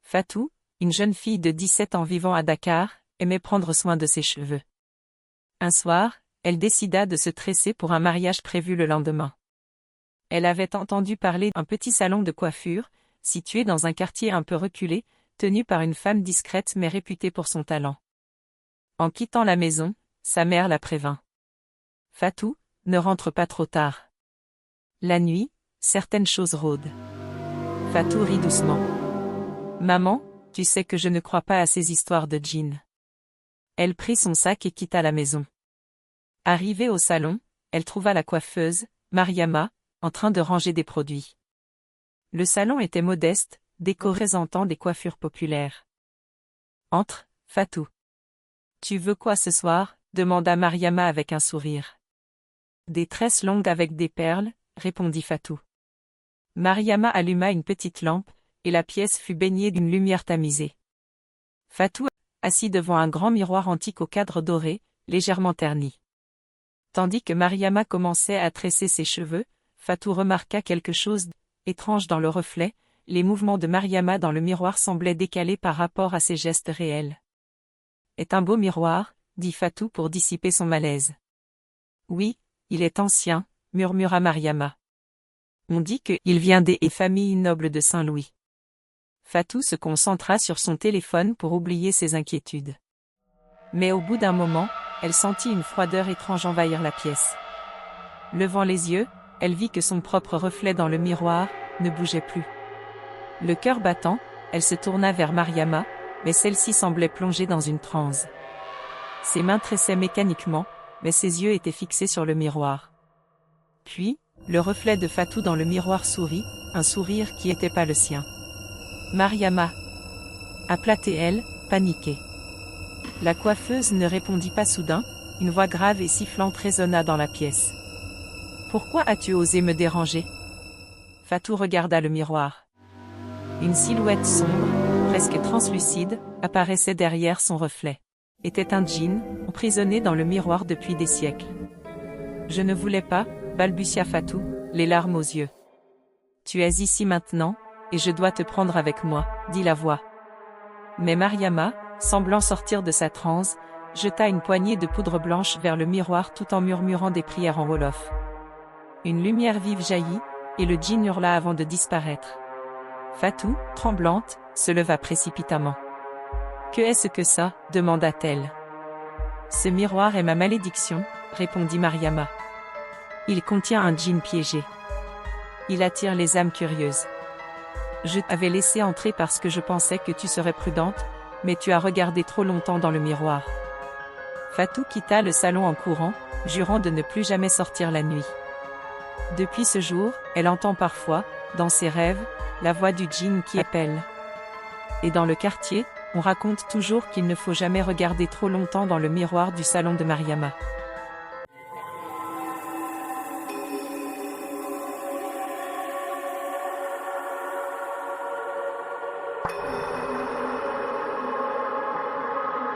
Fatou, une jeune fille de 17 ans vivant à Dakar, aimait prendre soin de ses cheveux. Un soir, elle décida de se tresser pour un mariage prévu le lendemain. Elle avait entendu parler d'un petit salon de coiffure, situé dans un quartier un peu reculé, tenu par une femme discrète mais réputée pour son talent. En quittant la maison, sa mère la prévint. « Fatou, ne rentre pas trop tard. La nuit, certaines choses rôdent. » Fatou rit doucement. « Maman, tu sais que je ne crois pas à ces histoires de djinns. » Elle prit son sac et quitta la maison. Arrivée au salon, elle trouva la coiffeuse, Mariama, en train de ranger des produits. Le salon était modeste, décoré présentant des coiffures populaires. « Entre, Fatou. »« Tu veux quoi ce soir ?» demanda Mariama avec un sourire. « Des tresses longues avec des perles » répondit Fatou. Mariama alluma une petite lampe, et la pièce fut baignée d'une lumière tamisée. Fatou, assis devant un grand miroir antique au cadre doré, légèrement terni. Tandis que Mariama commençait à tresser ses cheveux, Fatou remarqua quelque chose d'étrange dans le reflet, les mouvements de Mariama dans le miroir semblaient décalés par rapport à ses gestes réels. « Est un beau miroir » dit Fatou pour dissiper son malaise. « Oui, il est ancien » murmura Mariama. « On dit qu'il vient des familles nobles de Saint-Louis. » Fatou se concentra sur son téléphone pour oublier ses inquiétudes. Mais au bout d'un moment, elle sentit une froideur étrange envahir la pièce. Levant les yeux, elle vit que son propre reflet dans le miroir ne bougeait plus. Le cœur battant, elle se tourna vers Mariama, mais celle-ci semblait plongée dans une transe. Ses mains tressaient mécaniquement, mais ses yeux étaient fixés sur le miroir. Puis, le reflet de Fatou dans le miroir sourit, un sourire qui n'était pas le sien. « Mariama » appela-t-elle, paniquée. La coiffeuse ne répondit pas soudain, une voix grave et sifflante résonna dans la pièce. « Pourquoi as-tu osé me déranger ?» Fatou regarda le miroir. Une silhouette sombre, presque translucide, apparaissait derrière son reflet. Était un djinn, emprisonné dans le miroir depuis des siècles. « Je ne voulais pas » balbutia Fatou, les larmes aux yeux. « Tu es ici maintenant, et je dois te prendre avec moi » dit la voix. Mais Mariama, semblant sortir de sa transe, jeta une poignée de poudre blanche vers le miroir tout en murmurant des prières en wolof. Une lumière vive jaillit, et le djinn hurla avant de disparaître. Fatou, tremblante, se leva précipitamment. « Que est-ce que ça ?» demanda-t-elle. « Ce miroir est ma malédiction » répondit Mariama. « Il contient un djinn piégé. Il attire les âmes curieuses. Je t'avais laissé entrer parce que je pensais que tu serais prudente, mais tu as regardé trop longtemps dans le miroir. » Fatou quitta le salon en courant, jurant de ne plus jamais sortir la nuit. Depuis ce jour, elle entend parfois, dans ses rêves, la voix du djinn qui appelle. Et dans le quartier, on raconte toujours qu'il ne faut jamais regarder trop longtemps dans le miroir du salon de Mariama.